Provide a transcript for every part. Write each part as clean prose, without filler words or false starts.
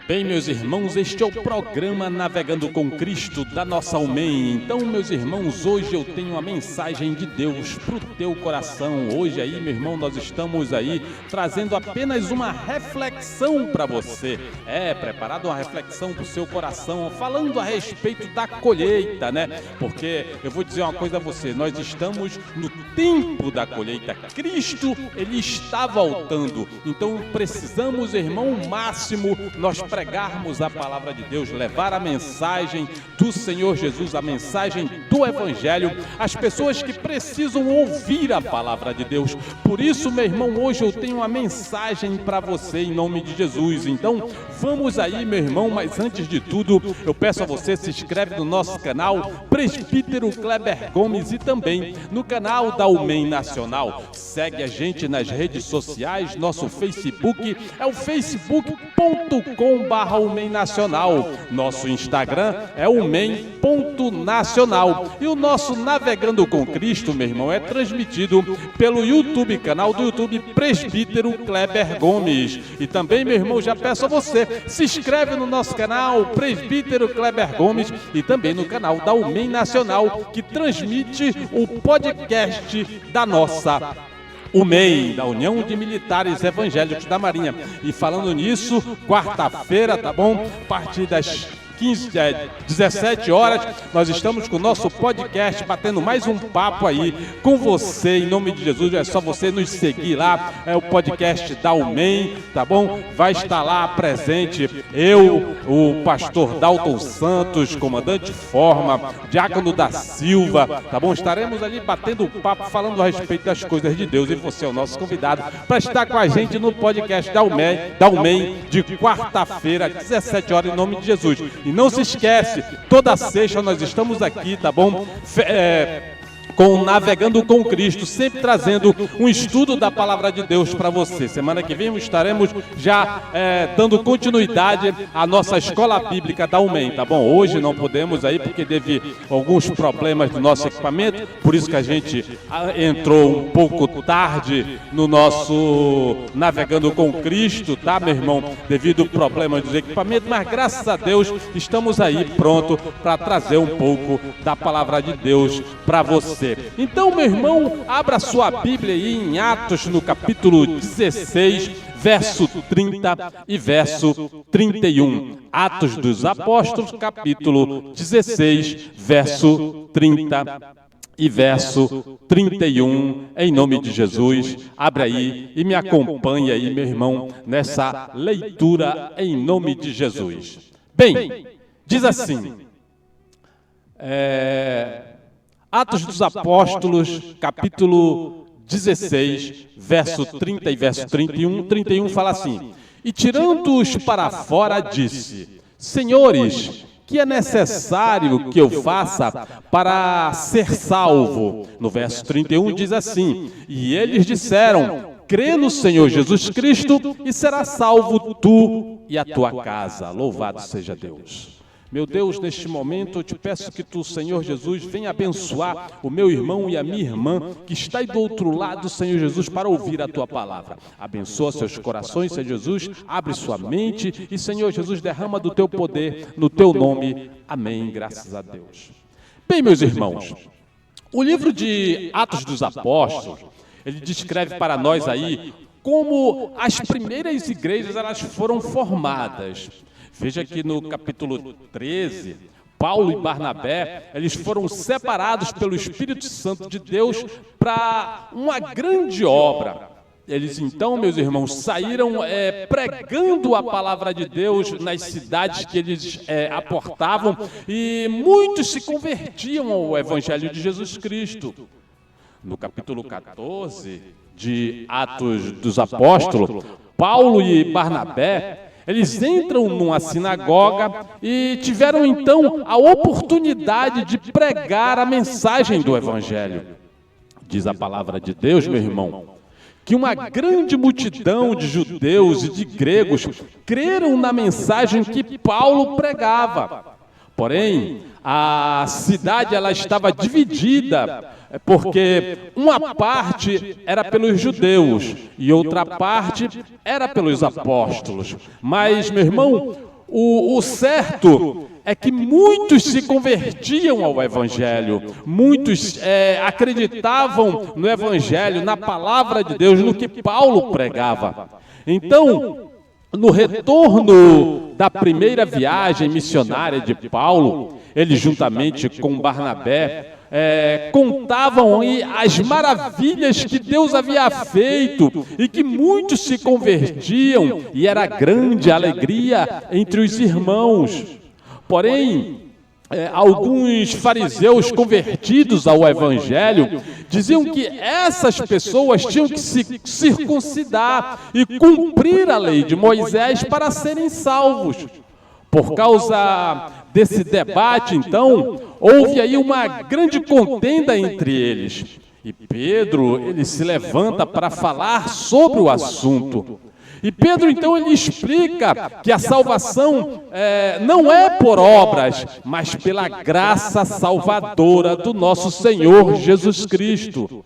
Bem, meus irmãos, este é o programa Navegando com Cristo da nossa UMEM. Então, meus irmãos, hoje eu tenho uma mensagem de Deus para o teu coração. Hoje aí, meu irmão, nós estamos aí trazendo apenas uma reflexão para você. Preparado uma reflexão para o seu coração, falando a respeito da colheita, né? Porque eu vou dizer uma coisa a você, nós estamos no tempo da colheita. Cristo, Ele está voltando. Então, precisamos, irmão, o máximo, nós pregarmos a palavra de Deus, levar a mensagem do Senhor Jesus, a mensagem do Evangelho, às pessoas que precisam ouvir a palavra de Deus. Por isso, meu irmão, hoje eu tenho uma mensagem para você em nome de Jesus. Então, vamos aí, meu irmão, mas antes de tudo, eu peço a você, se inscreve no nosso canal, Presbítero Kleber Gomes, e também no canal da UMEM Nacional. Segue a gente nas redes sociais, nosso Facebook é o facebook.com/UMEM Nacional. Nosso Instagram é umem.nacional. E o nosso Navegando com Cristo, meu irmão, é transmitido pelo YouTube, canal do YouTube Presbítero Kleber Gomes. E também, meu irmão, já peço a você, se inscreve no nosso canal Presbítero Kleber Gomes e também no canal da UMEM Nacional, que transmite o podcast da nossa UMEM, da União de Militares Evangélicos da Marinha. E falando nisso, quarta-feira, tá bom? A partir das 17 horas, nós estamos com o nosso podcast, batendo mais um papo aí com você, em nome de Jesus. É só você nos seguir lá, é o podcast da UMEM, tá bom? Vai estar lá presente eu, o pastor Dalton Santos, comandante Forma, diácono da Silva, tá bom? Estaremos ali batendo um papo, falando a respeito das coisas de Deus, e você é o nosso convidado para estar com a gente no podcast da UMEM de quarta-feira, 17 horas, em nome de Jesus. E não se esquece, toda sexta nós estamos aqui, tá bom? Com Navegando com Cristo, sempre trazendo um estudo da Palavra de Deus para você. Semana que vem estaremos já dando continuidade à nossa escola bíblica da UMEM, tá bom? Hoje não podemos aí porque teve alguns problemas do nosso equipamento, por isso que a gente entrou um pouco tarde no nosso Navegando com Cristo, tá, meu irmão? Devido ao problema dos equipamentos, mas graças a Deus estamos aí pronto para trazer um pouco da Palavra de Deus para você. Então, meu irmão, abra sua Bíblia aí em Atos, no capítulo 16, verso 30 e verso 31. Atos dos Apóstolos, capítulo 16, verso 30 e verso 31, em nome de Jesus. Abre aí e me acompanhe aí, meu irmão, nessa leitura em nome de Jesus. Bem, diz assim, Atos dos Apóstolos, capítulo 16, verso 30 e verso 31. 31 fala assim: E tirando-os para fora, disse: Senhores, que é necessário que eu faça para ser salvo? No verso 31 diz assim: E eles disseram: Crê no Senhor Jesus Cristo e será salvo tu e a tua casa. Louvado seja Deus. Meu Deus, neste momento eu te peço que tu, Senhor Jesus, venha abençoar o meu irmão e a minha irmã que está aí do outro lado, Senhor Jesus, para ouvir a tua palavra. Abençoa seus corações, Senhor Jesus, abre sua mente e, Senhor Jesus, derrama do teu poder no teu nome. Amém, graças a Deus. Bem, meus irmãos, o livro de Atos dos Apóstolos, ele descreve para nós aí como as primeiras igrejas elas foram formadas. Veja que no capítulo 13, Paulo e Barnabé, eles foram separados pelo Espírito Santo de Deus para uma grande obra. Eles então, meus irmãos, saíram pregando a palavra de Deus nas cidades que eles aportavam, e muitos se convertiam ao Evangelho de Jesus Cristo. No capítulo 14 de Atos dos Apóstolos, Paulo e Barnabé, eles entram numa sinagoga e tiveram então a oportunidade de pregar a mensagem do Evangelho. Diz a palavra de Deus, meu irmão, que uma grande multidão de judeus e de gregos creram na mensagem que Paulo pregava. Porém, a cidade ela estava dividida, porque uma parte era pelos judeus e outra parte era pelos apóstolos. Mas, meu irmão, o certo é que muitos se convertiam ao Evangelho, muitos acreditavam no Evangelho, na palavra de Deus, no que Paulo pregava. Então, no retorno da primeira viagem missionária de Paulo, ele juntamente com Barnabé, contavam aí as maravilhas que Deus havia feito e que muitos se convertiam e era grande a alegria entre os irmãos. Porém, alguns fariseus convertidos ao Evangelho diziam que essas pessoas tinham que se circuncidar e cumprir a lei de Moisés para serem salvos. Por causa desse debate, então, houve aí uma grande contenda entre eles. E Pedro, ele se levanta para falar sobre o assunto. E Pedro, então, ele explica que a salvação não é por obras, mas pela graça salvadora do nosso Senhor Jesus Cristo.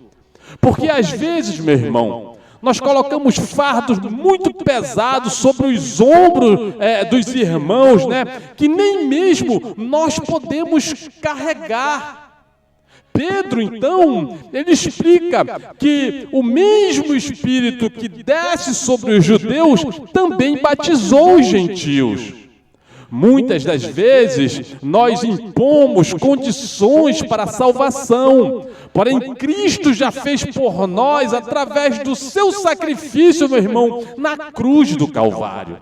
Porque às vezes, meu irmão, nós colocamos fardos muito pesados sobre os ombros dos irmãos, né, que nem mesmo nós podemos carregar. Pedro, então, ele explica que o mesmo Espírito que desce sobre os judeus também batizou os gentios. Muitas das vezes, nós impomos condições para a salvação, porém, Cristo já fez por nós através do seu sacrifício, meu irmão, na cruz do Calvário.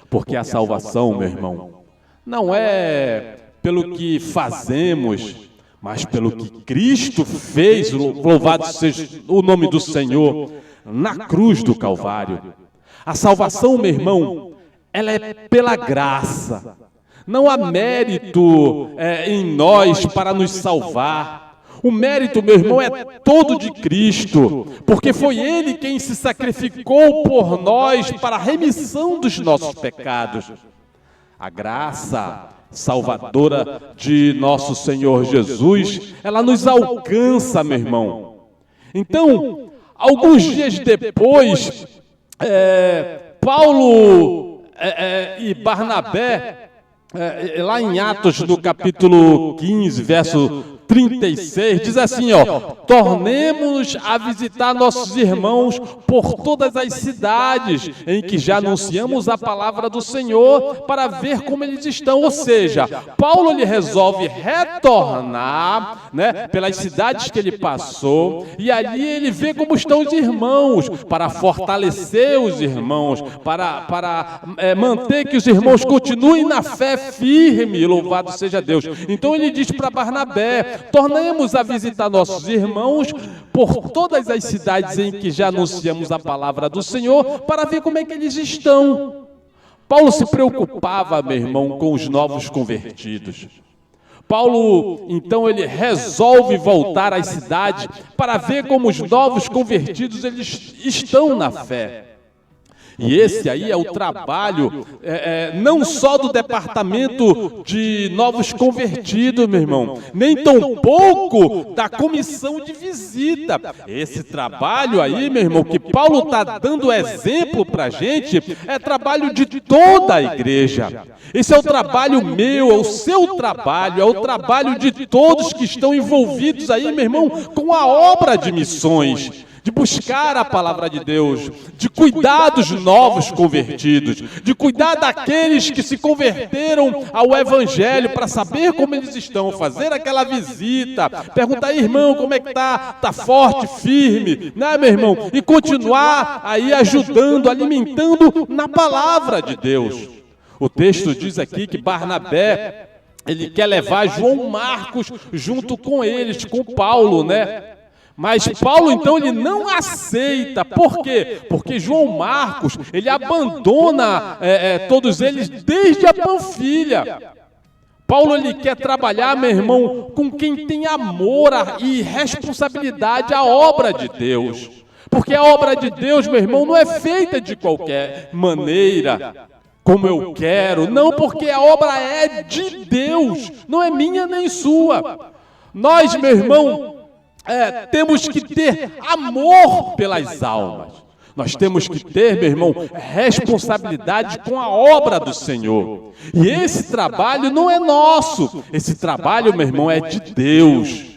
Porque a salvação, meu irmão, não é pelo que fazemos, mas pelo que Cristo fez, louvado seja o nome do Senhor, na cruz do Calvário. A salvação, meu irmão, ela é pela graça. Não há mérito em nós para nos salvar. O mérito, meu irmão, é todo de Cristo, porque foi Ele quem se sacrificou por nós para a remissão dos nossos pecados. A graça salvadora de nosso Senhor Jesus, ela nos alcança, meu irmão. Então, alguns dias depois, Paulo e Barnabé, lá em Atos, no capítulo 15, verso 36, diz assim, tornemo-nos a visitar nossos irmãos por todas as cidades em que já anunciamos a palavra do Senhor para ver como eles estão. Ou seja, Paulo ele resolve retornar, né, pelas cidades que ele passou e ali ele vê como estão os irmãos, para fortalecer os irmãos, para manter que os irmãos continuem na fé firme, louvado seja Deus. Então ele diz para Barnabé, tornemos a visitar nossos irmãos por todas as cidades em que já anunciamos a palavra do Senhor, para ver como é que eles estão. Paulo se preocupava, meu irmão, com os novos convertidos. Paulo, então, ele resolve voltar às cidades para ver como os novos convertidos eles estão na fé. E esse aí é o trabalho, não só do departamento de novos convertidos, meu irmão, nem tampouco da comissão de visita. Esse trabalho aí, meu irmão, que Paulo está dando exemplo para a gente, é trabalho de toda a igreja. Esse é o trabalho meu, é o seu trabalho, é o trabalho de todos que estão envolvidos aí, meu irmão, com a obra de missões. De buscar a palavra de Deus, de cuidar dos novos convertidos, de cuidar daqueles que se converteram ao Evangelho para saber como eles estão, fazer aquela visita, perguntar, irmão, como é que tá? Tá forte, firme, né, meu irmão? E continuar aí ajudando, alimentando na palavra de Deus. O texto diz aqui que Barnabé, ele quer levar João Marcos junto com eles, com Paulo, né? Mas Paulo, então, ele não aceita. Por quê? Porque João Marcos, ele abandona todos eles desde a Panfilha. Paulo, ele quer trabalhar, meu irmão, com quem tem amor e responsabilidade à obra de Deus. Porque a obra de Deus, meu irmão, não é feita de qualquer maneira. como eu quero. Não, porque a obra é de Deus, não é minha nem sua. Nós, meu irmão, temos que ter amor pelas almas. Nós temos que ter, meu irmão, responsabilidade com a obra do Senhor. E esse trabalho não é nosso. Esse trabalho, meu irmão, é de Deus.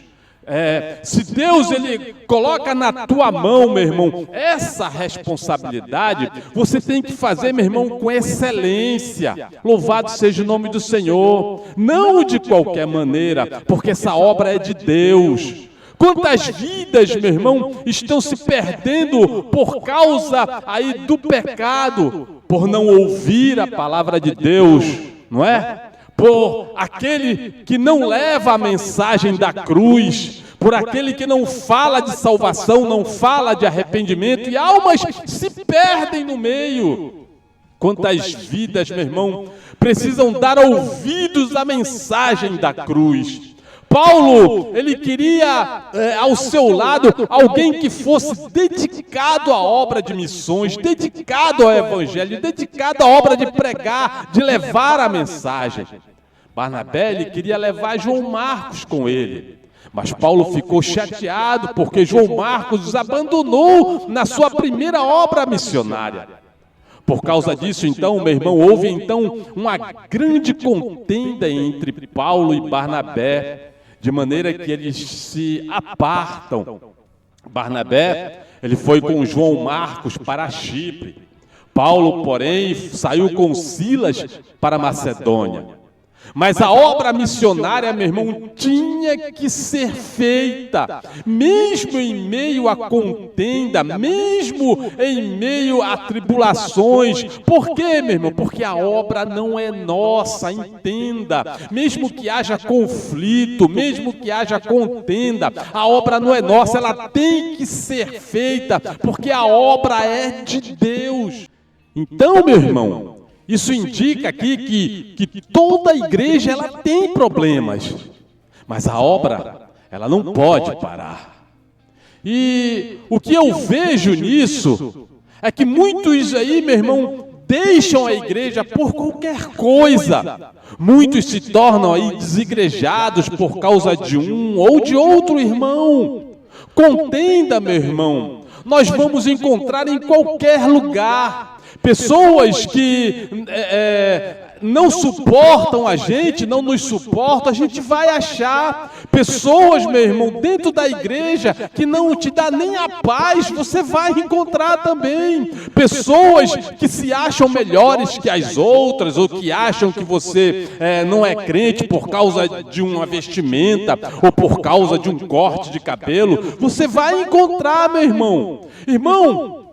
Se Deus ele coloca na tua mão, meu irmão, essa responsabilidade, você tem que fazer, meu irmão, com excelência. Louvado seja o nome do Senhor. Não de qualquer maneira, porque essa obra é de Deus. Quantas vidas, meu irmão, estão se perdendo por causa aí do pecado, por não ouvir a palavra de Deus, não é? Por aquele que não leva a mensagem da cruz, por aquele que não fala de salvação, não fala de arrependimento, e almas se perdem no meio. Quantas vidas, meu irmão, precisam dar ouvidos à mensagem da cruz. Paulo, ele queria ao seu lado alguém que fosse dedicado à obra de missões, dedicado ao evangelho, dedicado à obra de pregar, de levar a mensagem. Barnabé, ele queria levar João Marcos com ele, mas Paulo ficou chateado porque João Marcos os abandonou na sua primeira obra missionária. Por causa disso, então, meu irmão, houve então uma grande contenda entre Paulo e Barnabé, de maneira que eles se apartam. Barnabé, ele foi com João Marcos para Chipre. Paulo, porém, saiu com Silas para Macedônia. Mas a obra missionária, meu irmão, tinha que ser feita, mesmo em meio à contenda, mesmo em meio a tribulações. Por quê, meu irmão? Porque a obra não é nossa, entenda. Mesmo que haja conflito, mesmo que haja contenda, a obra não é nossa, ela tem que ser feita, porque a obra é de Deus. Então, meu irmão, isso indica aqui que toda a igreja ela tem problemas, mas a obra ela não pode parar. E o que eu vejo nisso é que muitos aí, meu irmão, deixam a igreja por qualquer coisa. Muitos se tornam aí desigrejados por causa de um ou de outro irmão. Contenda, meu irmão, nós vamos encontrar em qualquer lugar. Pessoas que não suportam a gente, não nos suportam, a gente vai achar. Pessoas, meu irmão, dentro da igreja que não te dá nem a paz, você vai encontrar também. Pessoas que se acham melhores que as outras, ou que acham que você não é crente por causa de uma vestimenta, ou por causa de um corte de cabelo, você vai encontrar, meu irmão. Irmão,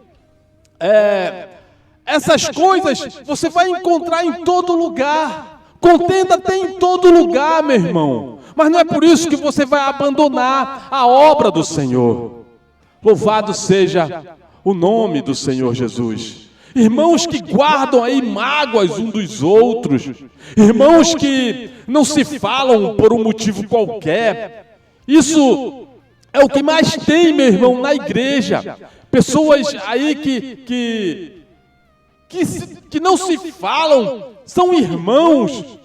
essas coisas você vai encontrar em todo lugar. Contenda tem em todo lugar, meu irmão. Mas não é por isso que você vai abandonar a obra do Senhor. Louvado seja o nome do Senhor Jesus. Irmãos que guardam aí mágoas uns dos outros. Irmãos que não se falam por um motivo qualquer. Isso é o que mais tem, meu irmão, na igreja. Pessoas aí que não se falam, são irmãos,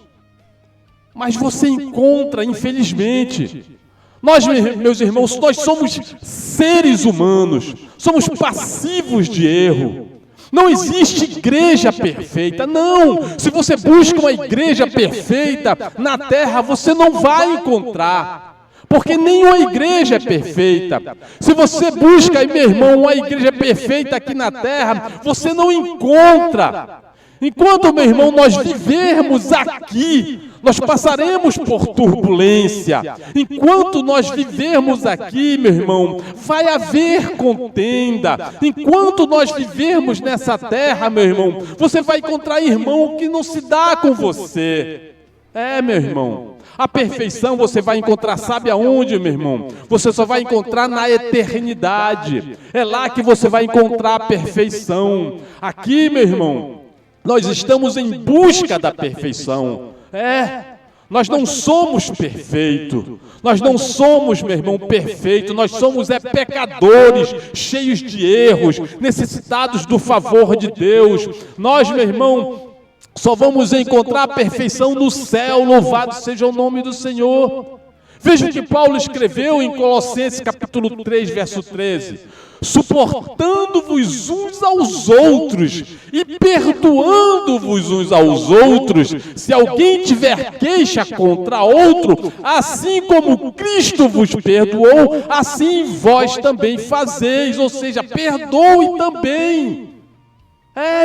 mas você encontra, infelizmente. Nós, meus irmãos, nós somos seres humanos, somos passivos de erro. Não existe igreja perfeita, não. Se você busca uma igreja perfeita na terra, você não vai encontrar. Porque nenhuma igreja é perfeita. Se você busca, meu irmão, uma igreja perfeita aqui na terra, você não encontra. Enquanto, meu irmão, nós vivermos aqui, nós passaremos por turbulência. Enquanto nós vivermos aqui, meu irmão, vai haver contenda. Enquanto nós vivermos nessa terra, meu irmão, você vai encontrar irmão que não se dá com você. Meu irmão. A perfeição você vai encontrar, sabe aonde, meu irmão? Você só vai encontrar na eternidade. É lá que você vai encontrar a perfeição. Aqui, meu irmão, nós estamos em busca da perfeição. Nós não somos perfeitos. Nós não somos, meu irmão, perfeitos. Nós somos pecadores, cheios de erros, necessitados do favor de Deus. Nós, meu irmão, Só vamos encontrar a perfeição no céu, louvado seja o nome do Senhor. Veja o que Paulo escreveu em Colossenses capítulo 3, verso 13. Suportando-vos uns aos outros e perdoando-vos uns aos outros, se alguém tiver queixa contra outro, assim como Cristo vos perdoou, assim vós também fazeis, ou seja, perdoe também.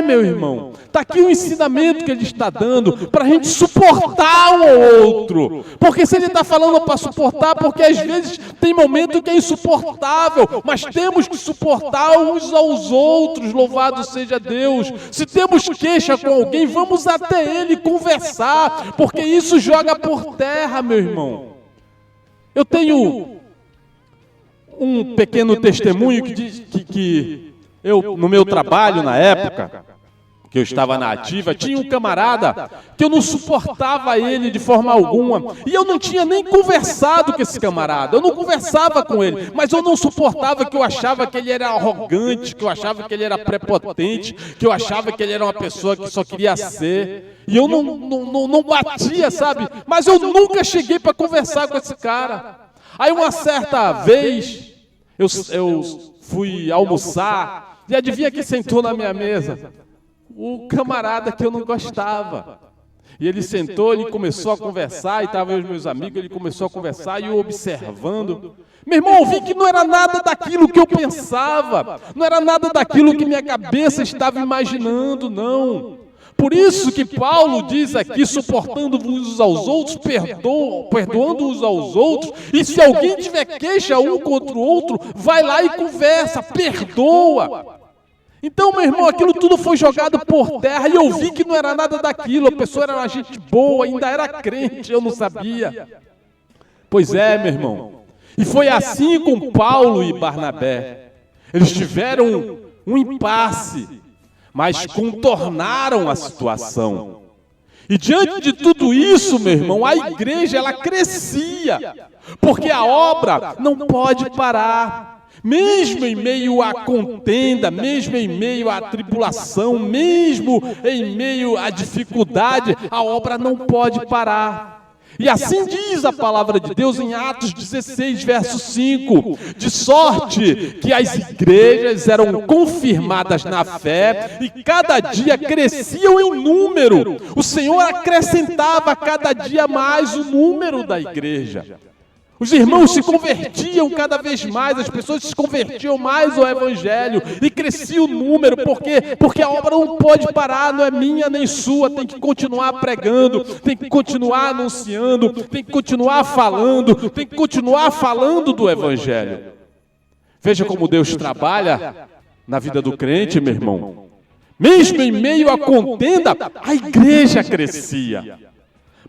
Meu irmão, está aqui o ensinamento que ele está dando para a gente suportar um ao outro. Porque se ele está falando para suportar, porque às vezes tem momento que é insuportável, mas temos que suportar uns aos outros, louvado seja Deus. Se temos queixa com alguém, vamos até ele conversar, porque isso joga por terra, meu irmão. Eu tenho um pequeno testemunho que diz que eu, no meu trabalho, na época que eu estava na ativa, tinha um camarada que eu não suportava ele de forma alguma. E eu não tinha nem conversado com esse camarada. Eu não conversava com ele, mas eu não suportava, que eu achava que ele era arrogante, que eu achava que ele era prepotente, que eu achava que ele era uma pessoa que só queria ser. E eu não batia, sabe? Mas eu nunca cheguei para conversar com esse cara. Aí uma certa vez, eu fui almoçar, e adivinha quem sentou na minha mesa? O camarada que eu não gostava. E ele sentou, ele começou a conversar, e estavam os meus amigos, ele começou a conversar, e eu observando. Meu irmão, eu vi que não era nada daquilo que eu pensava, não era nada daquilo que minha cabeça estava imaginando, não. Por isso que Paulo diz aqui, suportando-vos aos outros, perdoando-os aos outros, e se alguém tiver queixa um contra o outro, vai lá e conversa, perdoa. Então, meu irmão, aquilo tudo foi jogado por terra, e eu vi que não era nada daquilo, a pessoa era uma gente boa, ainda era crente, eu não sabia. Pois é, meu irmão, e foi assim com Paulo e Barnabé. Eles tiveram um impasse, mas contornaram a situação. E diante de tudo isso, meu irmão, a igreja, ela crescia, porque a obra não pode parar. Mesmo em meio à contenda, mesmo em meio à tribulação, mesmo em meio à dificuldade, a obra não pode parar. E assim diz a palavra de Deus em Atos 16, verso 5, de sorte que as igrejas eram confirmadas na fé e cada dia cresciam em número. O Senhor acrescentava cada dia mais o número da igreja. Os irmãos se convertiam cada vez mais, as pessoas se convertiam mais ao Evangelho e crescia o número, porque a obra não pode parar, não é minha nem sua, tem que continuar pregando, tem que continuar anunciando, tem que continuar falando do Evangelho. Veja como Deus trabalha na vida do crente, meu irmão. Mesmo em meio à contenda, a igreja crescia.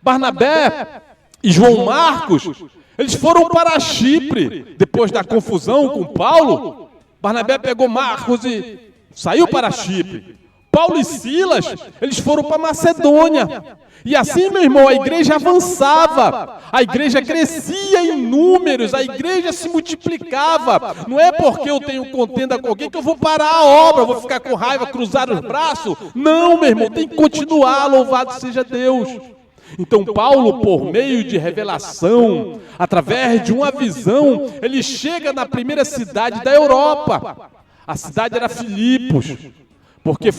Barnabé e João Marcos, eles foram para Chipre, depois da confusão com Paulo. Barnabé pegou Marcos e saiu para Chipre. Paulo e Silas, eles foram para Macedônia. E assim, meu irmão, a igreja avançava, a igreja crescia em números, a igreja se multiplicava. Não é porque eu tenho contenda com alguém que eu vou parar a obra, vou ficar com raiva, cruzar os braços. Não, meu irmão, tem que continuar, louvado seja Deus. Então Paulo, por meio de revelação, através de uma visão, ele chega na primeira cidade da Europa. A cidade era Filipos, porque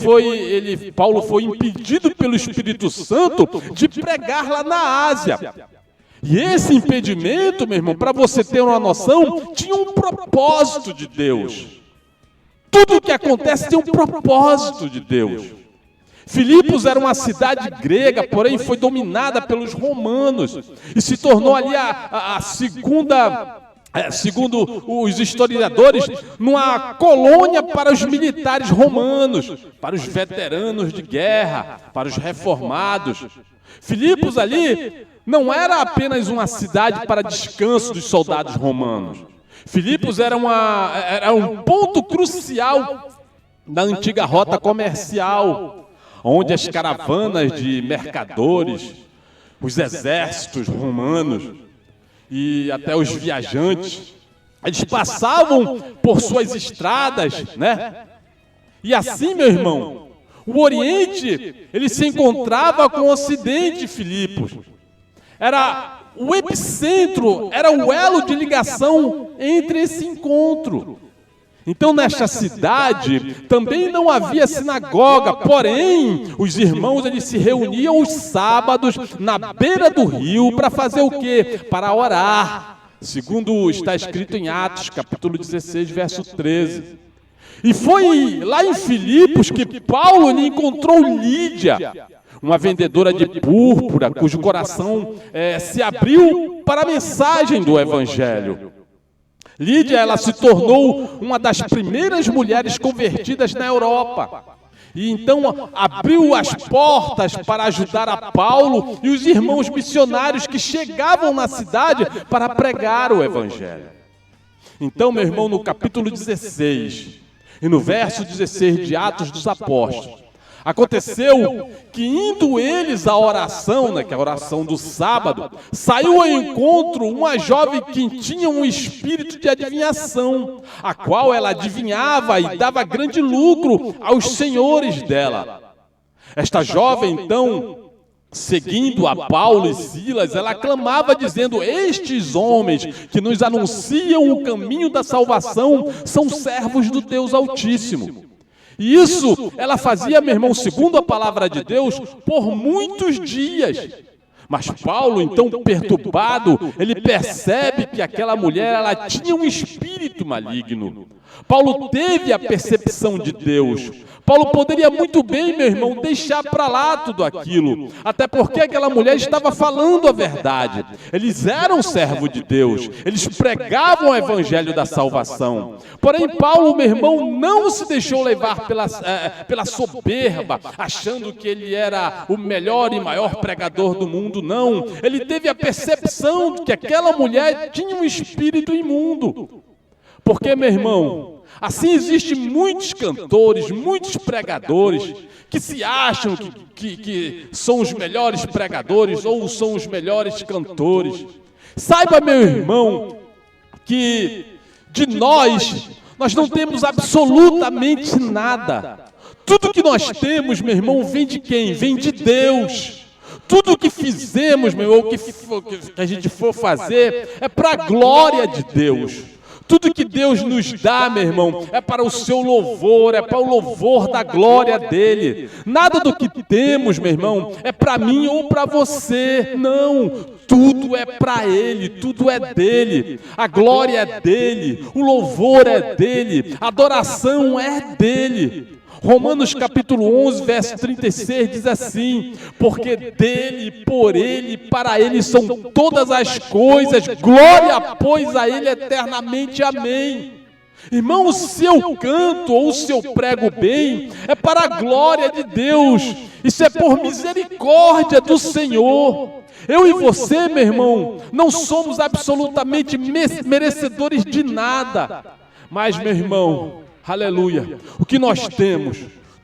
Paulo foi impedido pelo Espírito Santo de pregar lá na Ásia. E esse impedimento, meu irmão, para você ter uma noção, tinha um propósito de Deus. Tudo o que acontece tem um propósito de Deus. Filipos era uma cidade grega, porém foi dominada pelos romanos e se tornou ali a segunda, segundo os historiadores, numa colônia para os militares romanos, para os veteranos de guerra, para os reformados. Filipos ali não era apenas uma cidade para descanso dos soldados romanos. Filipos era um ponto crucial da antiga rota comercial, onde as caravanas de mercadores, os exércitos romanos e até os viajantes, eles passavam por suas estradas, né? E assim, meu irmão, O Oriente, ele se encontrava com o Ocidente, Filipos. Era o epicentro, era o elo de ligação entre esse encontro. Então, nesta cidade, também não havia sinagoga, porém, os irmãos eles se reuniam os sábados na beira do rio para fazer o quê? Para orar, segundo está escrito em Atos, capítulo 16, verso 13. E foi lá em Filipos que Paulo encontrou Lídia, uma vendedora de púrpura, cujo coração se abriu para a mensagem do Evangelho. Lídia, ela se tornou uma das primeiras mulheres convertidas na Europa. E então abriu as portas para ajudar a Paulo e os irmãos missionários que chegavam na cidade para pregar o Evangelho. Então, meu irmão, no capítulo 16 e no verso 16 de Atos dos Apóstolos, aconteceu que indo eles à oração, que é a oração do sábado, saiu ao encontro uma jovem que tinha um espírito de adivinhação, a qual ela adivinhava e dava grande lucro aos senhores dela. Esta jovem, então, seguindo a Paulo e Silas, ela clamava dizendo: estes homens que nos anunciam o caminho da salvação são servos do Deus Altíssimo. E isso ela fazia, meu irmão, segundo a palavra de Deus, por muitos dias. Mas Paulo, então perturbado, ele percebe que aquela mulher, ela tinha um espírito maligno. Paulo teve a percepção de Deus. Paulo poderia muito bem, meu irmão, deixar para lá tudo aquilo. Até porque aquela mulher estava falando a verdade. Eles eram servos de Deus. Eles pregavam o evangelho da salvação. Porém, Paulo, meu irmão, não se deixou levar pela soberba, achando que ele era o melhor e maior pregador do mundo. Não. Ele teve a percepção de que aquela mulher tinha um espírito imundo. Porque, meu irmão, assim existem muitos cantores, muitos pregadores que se acham que são os melhores pregadores ou são os melhores cantores. Saiba, meu irmão, que de nós não temos absolutamente nada. Tudo que nós temos, meu irmão, vem de quem? Vem de Deus. Tudo que fizemos, meu irmão, que a gente for fazer, é para a glória de Deus. Tudo que Deus nos dá, meu irmão, é para o seu louvor, é para o louvor da glória dele. Nada do que temos, meu irmão, é para mim ou para você. Não, tudo é para ele, tudo é dele. A glória é dele, o louvor é dele, a adoração é dele. Romanos capítulo 11, verso 36 diz assim: porque dele, por ele, para ele são todas as coisas, glória, pois, a ele eternamente, amém. Irmão, se eu canto ou se eu prego bem, é para a glória de Deus, isso é por misericórdia do Senhor. Eu e você, meu irmão, não somos absolutamente merecedores de nada, mas, meu irmão, aleluia, o que nós temos,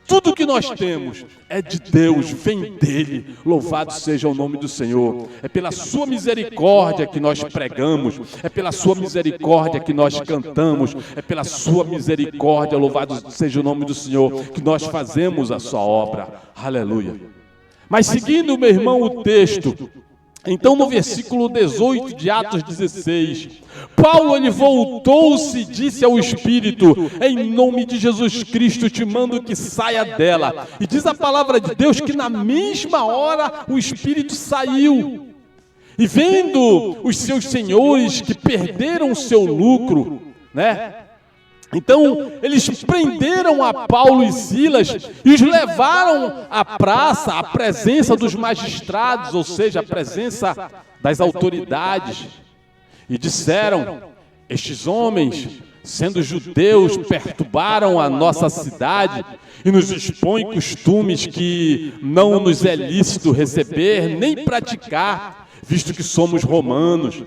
tudo que nós temos é de Deus, vem dele, louvado seja o nome do Senhor. É pela sua misericórdia que nós pregamos, é pela sua misericórdia que nós cantamos, é pela sua misericórdia, louvado seja o nome do Senhor, que nós fazemos a sua obra, aleluia. Mas seguindo, meu irmão, o texto, então no versículo 18 de Atos 16, Paulo ele voltou-se e disse ao Espírito: em nome de Jesus Cristo te mando que saia dela. E diz a palavra de Deus que na mesma hora o Espírito saiu. E vendo os seus senhores que perderam o seu lucro, então, eles prenderam a Paulo e Silas e os levaram à praça, à presença dos magistrados, ou seja, à presença das autoridades. E disseram: estes homens, sendo judeus, perturbaram a nossa cidade e nos expõem costumes que não nos é lícito receber nem praticar, visto que somos romanos.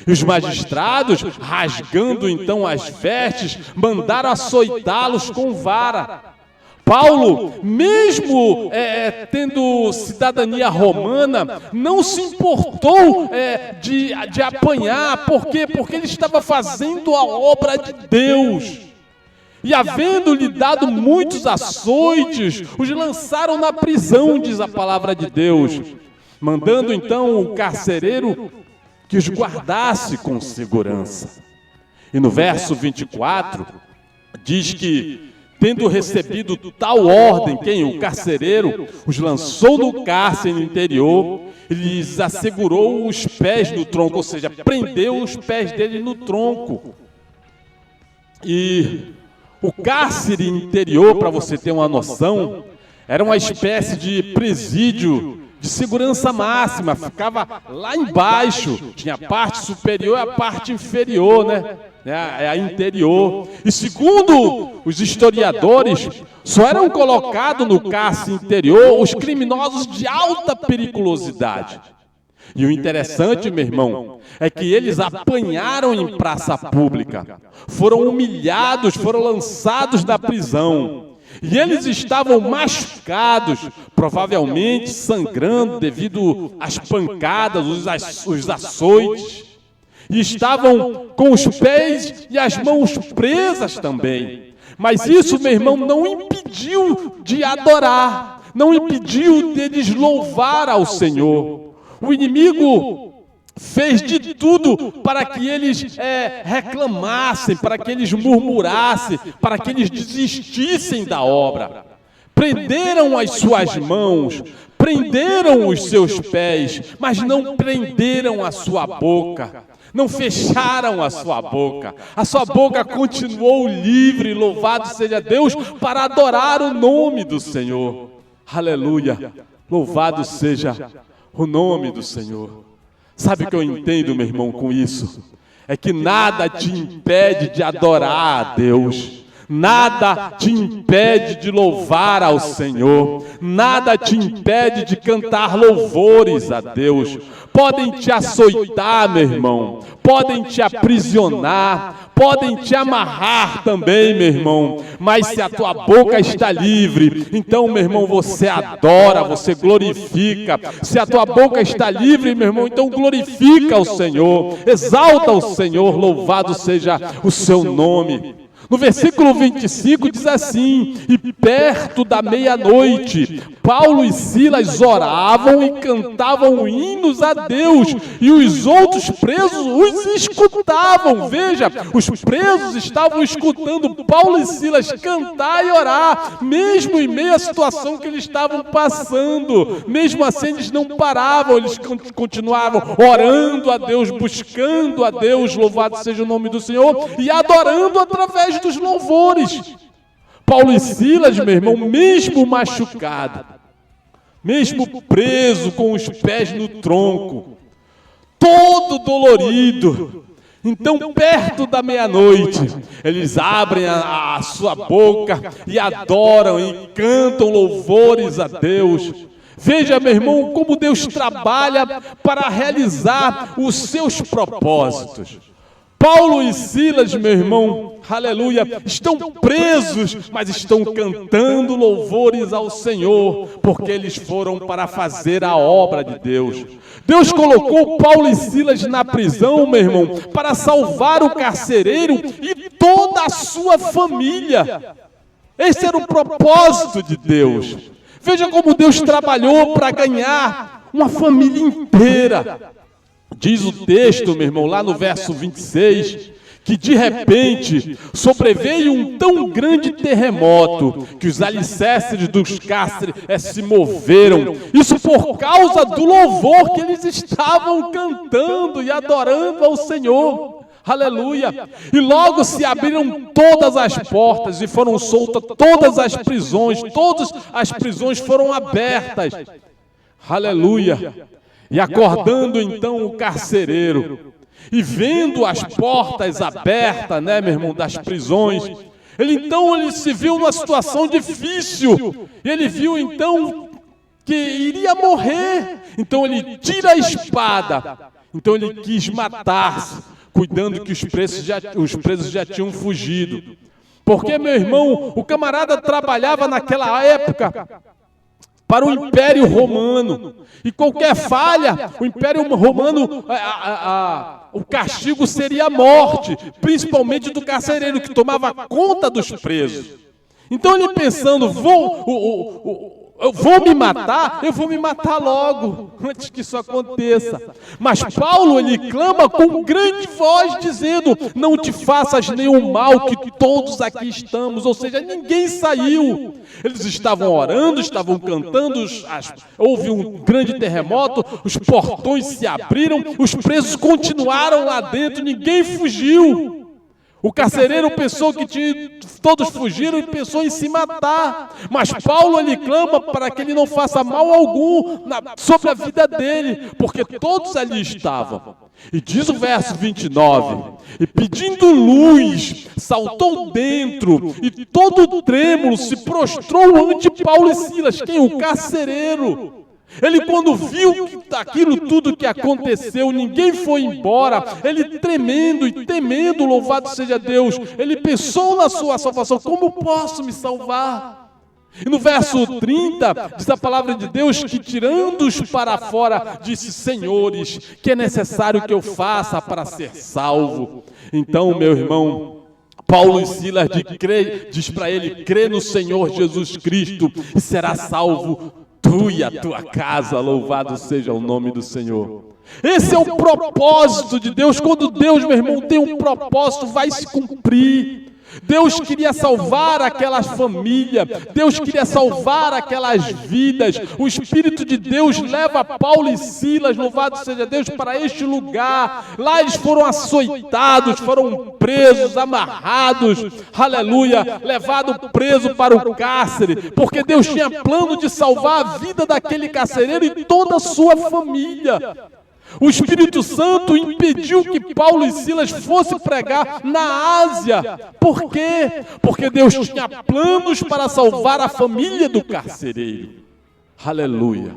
E os magistrados, rasgando então as vestes, mandaram açoitá-los com vara. Paulo, mesmo tendo cidadania romana, não se importou de apanhar. Por quê? Porque ele estava fazendo a obra de Deus. E havendo-lhe dado muitos açoites, os lançaram na prisão, diz a palavra de Deus, mandando então o carcereiro que os guardasse com segurança. E no verso 24, diz que, tendo recebido tal ordem, quem? O carcereiro, os lançou no cárcere interior e lhes assegurou os pés no tronco, ou seja, prendeu os pés dele no tronco. E o cárcere interior, para você ter uma noção, era uma espécie de presídio de segurança máxima, ficava lá embaixo, tinha a parte superior e a parte inferior, né? É a interior. E segundo os historiadores, só eram colocados no cárcere interior os criminosos de alta periculosidade. E o interessante, meu irmão, é que eles apanharam em praça pública, foram humilhados, foram lançados da prisão. E eles estavam machucados, provavelmente sangrando devido às pancadas, os açoites. E estavam com os pés e as mãos presas também. Mas isso, meu irmão, não impediu de adorar, não impediu deles louvar ao Senhor. O inimigo fez de tudo para que eles reclamassem, para que eles murmurassem, para que eles desistissem da obra. Prenderam as suas mãos, prenderam os seus pés, mas não prenderam a sua boca. Não fecharam a sua boca. A sua boca continuou livre, louvado seja Deus, para adorar o nome do Senhor. Aleluia. Louvado seja o nome do Senhor. Sabe o que eu entendo, meu irmão, com isso? É que nada te impede de adorar a Deus. Nada te impede de louvar ao Senhor. Nada te impede de cantar louvores a Deus. Podem te açoitar, meu irmão. Podem te aprisionar. Podem te amarrar também, meu irmão. Mas se a tua boca está livre, então, meu irmão, você adora, você glorifica. Se a tua boca está livre, meu irmão, então glorifica o Senhor. Exalta o Senhor, louvado seja o seu nome. No versículo 25 diz assim: e perto da meia-noite, Paulo e Silas oravam e cantavam hinos a Deus, e os outros presos os escutavam. Veja, os presos estavam escutando Paulo e Silas cantar e orar, mesmo em meio à situação que eles estavam passando. Mesmo assim, eles não paravam, eles continuavam orando a Deus, buscando a Deus, louvado seja o nome do Senhor, e adorando através dos louvores. Paulo e Silas, meu irmão, mesmo machucado, mesmo preso com os pés no tronco, todo dolorido, então perto da meia-noite, eles abrem a sua boca e adoram e cantam louvores a Deus. Veja, meu irmão, como Deus trabalha para realizar os seus propósitos. Paulo e Silas, meu irmão, aleluia, estão presos, mas estão cantando louvores ao Senhor, porque eles foram para fazer a obra de Deus. Deus colocou Paulo e Silas na prisão, meu irmão, para salvar o carcereiro e toda a sua família. Esse era o propósito de Deus. Veja como Deus trabalhou para ganhar uma família inteira. Diz o texto, meu irmão, lá no verso 26, que de repente sobreveio um tão grande terremoto que os alicerces dos cárceres se moveram. Isso por causa do louvor que eles estavam cantando e adorando ao Senhor. Aleluia! E logo se abriram todas as portas e foram soltas todas as prisões. Todas as prisões foram abertas. Aleluia! E acordando então o carcereiro, e vendo as portas abertas, né, meu irmão, das prisões, ele se viu numa situação difícil. Ele viu então que iria morrer. Então ele tira a espada. Então ele quis matar-se, cuidando que os presos já tinham fugido. Porque, meu irmão, o camarada trabalhava naquela época para o Império Romano. E qualquer falha, o Império Romano, o castigo seria a morte, principalmente do carcereiro que tomava conta dos presos. Então ele pensando, eu vou me matar logo, antes que isso aconteça. Mas Paulo, ele clama com grande voz, dizendo, não te faças nenhum mal, que todos aqui estamos. Ou seja, ninguém saiu. Eles estavam orando, estavam cantando, houve um grande terremoto, os portões se abriram, os presos continuaram lá dentro, ninguém fugiu. O carcereiro pensou que todos fugiram e pensou em se matar. Mas Paulo, ele clama para que ele não faça mal algum sobre a vida dele, porque todos ali estavam. E diz o verso 29, e pedindo luz, saltou dentro, e todo trêmulo se prostrou ante Paulo e Silas. Quem? O carcereiro. Ele, quando viu aquilo tudo que aconteceu, ninguém foi embora, ele tremendo e temendo, louvado seja Deus, ele pensou na sua salvação, como posso me salvar? E no verso 30, diz a palavra de Deus que, tirando-os para fora, disse, senhores, que é necessário que eu faça para ser salvo? Então, meu irmão, Paulo e Silas diz para ele, crê no Senhor Jesus Cristo e será salvo tu e a tua casa, louvado seja o nome do Senhor. Esse é o propósito de Deus. Quando Deus, meu irmão, tem um propósito, vai se cumprir. Deus queria salvar aquela família, Deus queria salvar aquelas vidas. O Espírito de Deus leva Paulo e Silas, louvado seja Deus, para este lugar. Lá eles foram açoitados, foram presos, amarrados, aleluia, levados preso para o cárcere, porque Deus tinha plano de salvar a vida daquele carcereiro e toda a sua família. O Espírito Santo impediu que Paulo e Silas fossem pregar na Ásia. Por quê? Porque Deus tinha planos para salvar a família do carcereiro. Aleluia.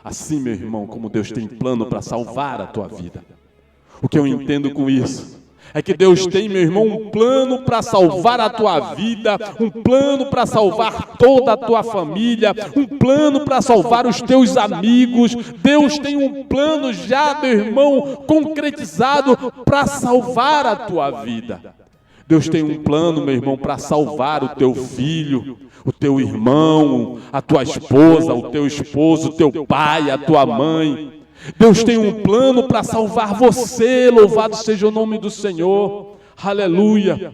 Assim, meu irmão, como Deus tem plano para salvar a tua vida. O que eu entendo com isso é que Deus tem, meu irmão, um plano para salvar a tua vida, um plano para salvar toda a tua família, um plano para salvar os teus amigos. Deus tem um plano já, meu irmão, concretizado para salvar a tua vida. Deus tem um plano, meu irmão, para salvar o teu filho, o teu irmão, a tua esposa, o teu esposo, o teu pai, a tua mãe. Deus tem um plano para salvar você, louvado seja o nome do Senhor, aleluia.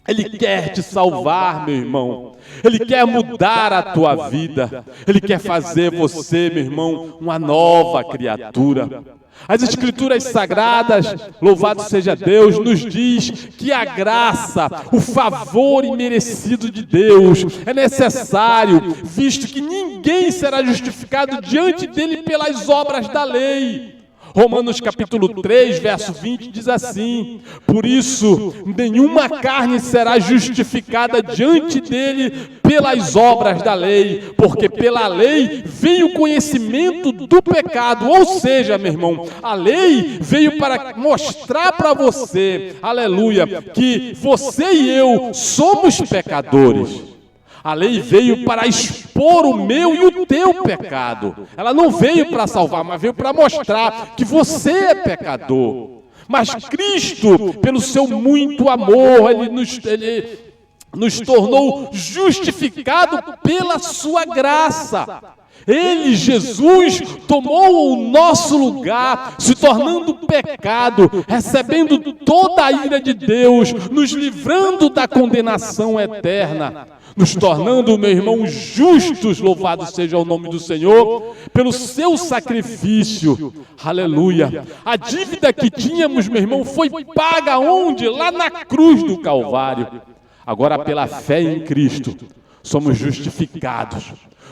Ele quer te salvar, meu irmão, Ele quer mudar a tua vida, Ele quer fazer você, meu irmão, uma nova criatura. As Escrituras Sagradas, louvado seja Deus, nos diz que a graça, o favor imerecido de Deus é necessário, visto que ninguém será justificado diante dele pelas obras da lei. Romanos capítulo 3, verso 20 diz assim, por isso nenhuma carne será justificada diante dele pelas obras da lei, porque pela lei veio o conhecimento do pecado. Ou seja, meu irmão, a lei veio para mostrar para você, aleluia, que você e eu somos pecadores. A lei veio para expor o meu e o teu pecado. Ela não veio para salvar, mas veio para mostrar que você é pecador. Mas Cristo, pelo seu muito amor, Ele nos tornou justificado pela sua graça. Ele, Jesus, tomou o nosso lugar, se tornando pecado, recebendo toda a ira de Deus, nos livrando da condenação eterna, nos tornando, meu irmão, justos, louvado seja o nome do Senhor, pelo seu sacrifício, aleluia. A dívida que tínhamos, meu irmão, foi paga onde? Lá na cruz do Calvário. Agora, pela fé em Cristo, somos justificados.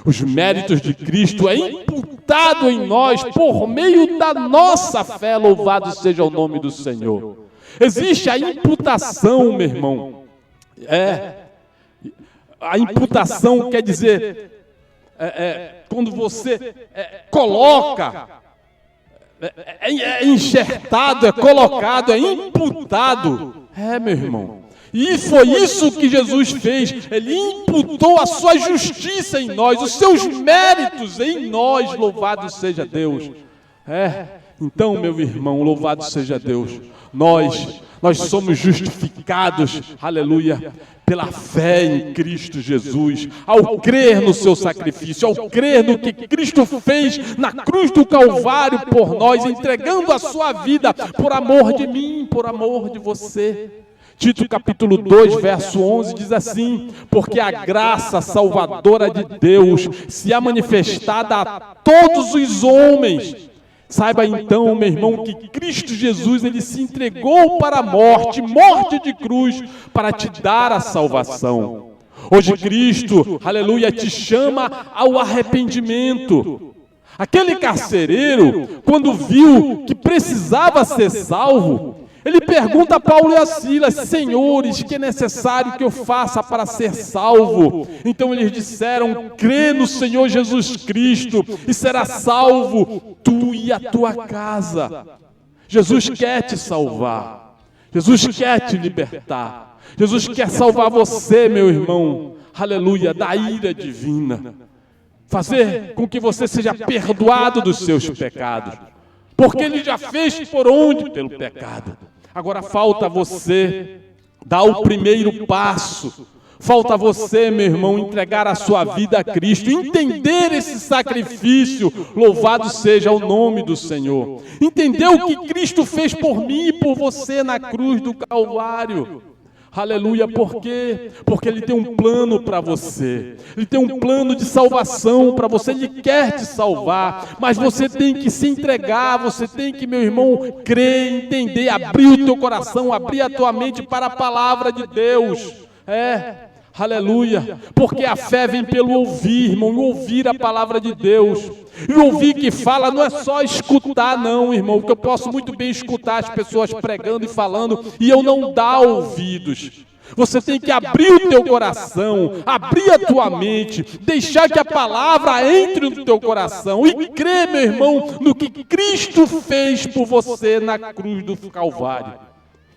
Os méritos de Cristo é imputado em nós por meio da nossa fé, louvado seja o nome do Senhor. Existe a imputação, meu irmão. A imputação quer dizer, quando você coloca, é enxertado, é colocado, é imputado. Meu irmão. E foi isso que Jesus fez. Ele imputou a sua justiça em nós, os seus méritos em nós. Louvado seja Deus. Então, meu irmão, louvado seja Deus. Nós somos justificados, aleluia, pela fé em Cristo Jesus, ao crer no seu sacrifício, ao crer no que Cristo fez na cruz do Calvário por nós, entregando a sua vida por amor de mim, por amor de você. Tito capítulo 2, verso 11 diz assim: porque a graça salvadora de Deus se é manifestada a todos os homens. Saiba então, meu irmão, que Cristo Jesus, ele se entregou para a morte de cruz, para te dar a salvação. Hoje Cristo, aleluia, te chama ao arrependimento. Aquele carcereiro, quando viu que precisava ser salvo, ele pergunta a Paulo e a Silas: senhores, que é necessário que eu faça para ser salvo? Então eles disseram: crê no Senhor Jesus Cristo e será salvo tu e a tua casa. Jesus quer te salvar. Jesus quer te libertar. Jesus quer salvar você, meu irmão, aleluia, da ira divina. Fazer com que você seja perdoado dos seus pecados. Porque Ele já fez por onde? Pelo pecado. Agora falta você dar o primeiro passo. Falta você, meu irmão, entregar a sua vida a Cristo. Entender esse sacrifício. Louvado seja o nome do Senhor. Entender o que Cristo fez por mim e por você na cruz do Calvário. Aleluia, por quê? Porque Ele tem um plano para você. Ele tem um plano de salvação para você. Ele quer te salvar. Mas você tem que se entregar. Você tem que, meu irmão, crer, entender, abrir o teu coração, abrir a tua mente para a palavra de Deus. Aleluia, porque a fé vem pelo ouvir, irmão, ouvir a palavra de Deus. E ouvir que fala não é só escutar não, irmão, porque eu posso muito bem escutar as pessoas pregando e falando e eu não dar ouvidos. Você tem que abrir o teu coração, abrir a tua mente, deixar que a palavra entre no teu coração e crer, meu irmão, no que Cristo fez por você na cruz do Calvário.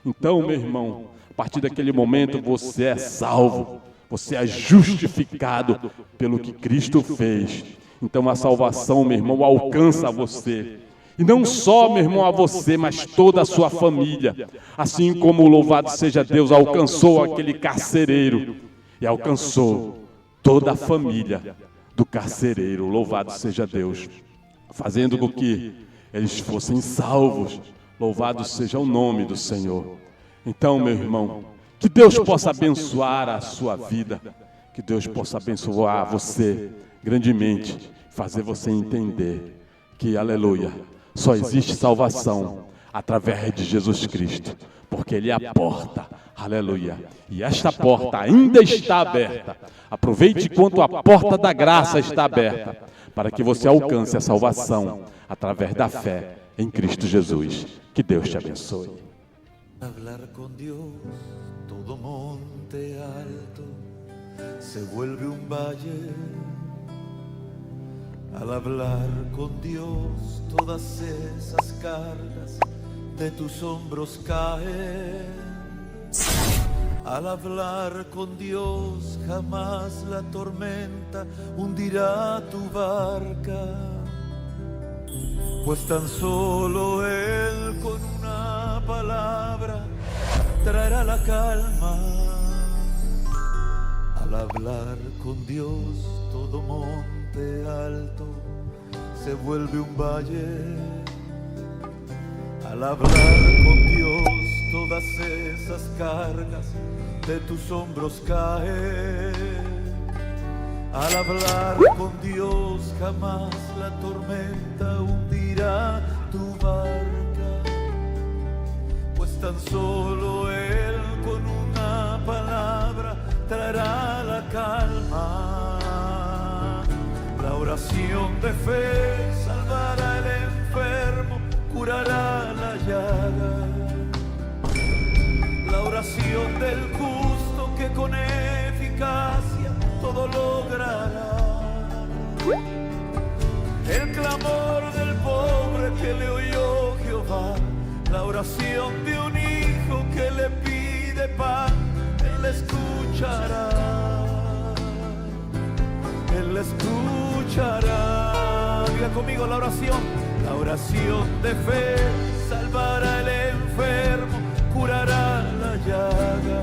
Então, meu irmão, a partir daquele momento você é salvo. Você é justificado pelo que Cristo fez. Então a salvação, meu irmão, alcança você. E não só, meu irmão, a você, mas toda a sua família. Assim como, louvado seja Deus, alcançou aquele carcereiro. E alcançou toda a família do carcereiro. Louvado seja Deus. Fazendo com que eles fossem salvos. Louvado seja o nome do Senhor. Então, meu irmão, que Deus possa abençoar a sua vida, que Deus possa abençoar você grandemente, fazer você entender que, aleluia, só existe salvação através de Jesus Cristo, porque Ele é a porta, aleluia, e esta porta ainda está aberta. Aproveite enquanto a porta da graça está aberta, para que você alcance a salvação através da fé em Cristo Jesus. Que Deus te abençoe. Hablar con Dios, todo monte alto se vuelve un valle. Al hablar con Dios, todas esas cargas de tus hombros caen. Al hablar con Dios, jamás la tormenta hundirá tu barca. Pues tan solo Él con una palabra traerá la calma. Al hablar con Dios, todo monte alto se vuelve un valle. Al hablar con Dios, todas esas cargas de tus hombros caen. Al hablar con Dios, jamás la tormenta hundirá tu barca, pues tan solo Él con una palabra traerá la calma. La oración de fe salvará al enfermo, curará la llaga. La oración del justo que con eficacia todo logrará. El clamor del pobre que le oyó Jehová, la oración de un hijo que le pide pan, escuchará, Él escuchará. Diga conmigo la oración de fe salvará al enfermo, curará la llaga.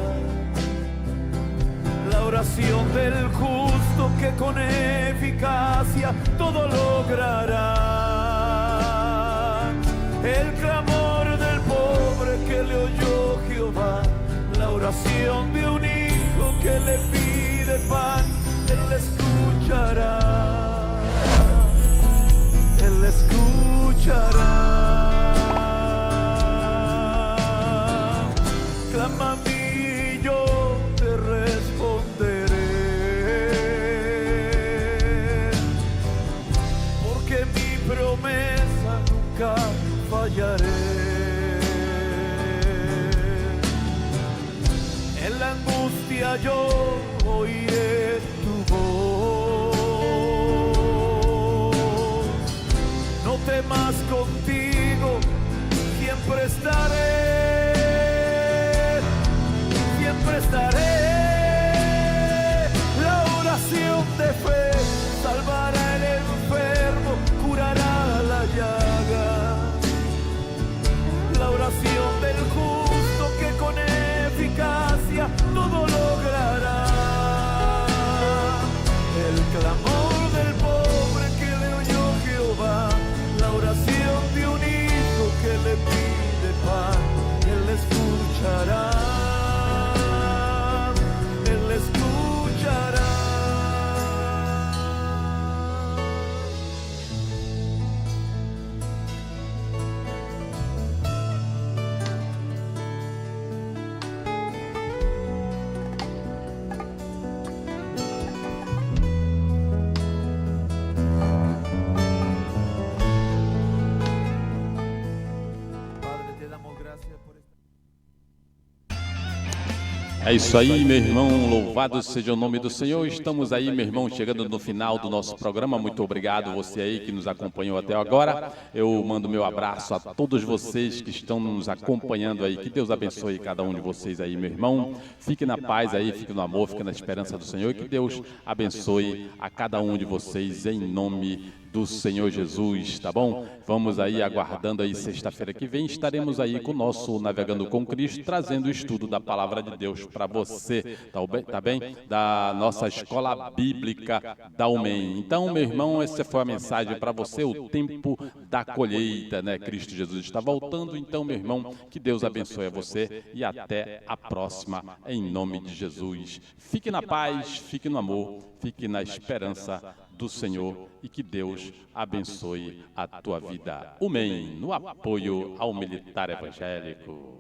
La oración del justo que con eficacia todo logrará. El clamor del pobre que le oyó Jehová, la oración de un hijo que le pide pan, Él escuchará, Él escuchará. Clama a mí, yo te responderé, porque mi promesa nunca fallaré. En la angustia yo oiré tu voz. No temas, contigo siempre estaré, siempre estaré. La oración de fe salvará al enfermo, curará la llaga. La oración del justo que con eficacia todo logrará. El clamor del pobre que le oyó Jehová, la oración de un hijo que le pide pan, Él escuchará, Él escuchará. É isso aí, meu irmão, louvado seja o nome do Senhor. Estamos aí, meu irmão, chegando no final do nosso programa. Muito obrigado você aí que nos acompanhou até agora. Eu mando meu abraço a todos vocês que estão nos acompanhando aí. Que Deus abençoe cada um de vocês aí, meu irmão. Fique na paz aí, fique no amor, fique na esperança do Senhor. E que Deus abençoe a cada um de vocês em nome do Senhor Jesus, tá bom? Vamos aí aguardando aí sexta-feira que vem, estaremos aí com o nosso Navegando com Cristo, trazendo o estudo da Palavra de Deus para você, tá bem? Da nossa Escola Bíblica da UMEM. Então, meu irmão, essa foi a mensagem para você, o tempo da colheita, né? Cristo Jesus está voltando, então, meu irmão, que Deus abençoe a você e até a próxima, em nome de Jesus. Fique na paz, fique no amor, fique na esperança do Senhor e que Deus abençoe a tua vida. Amém. No apoio ao militar evangélico.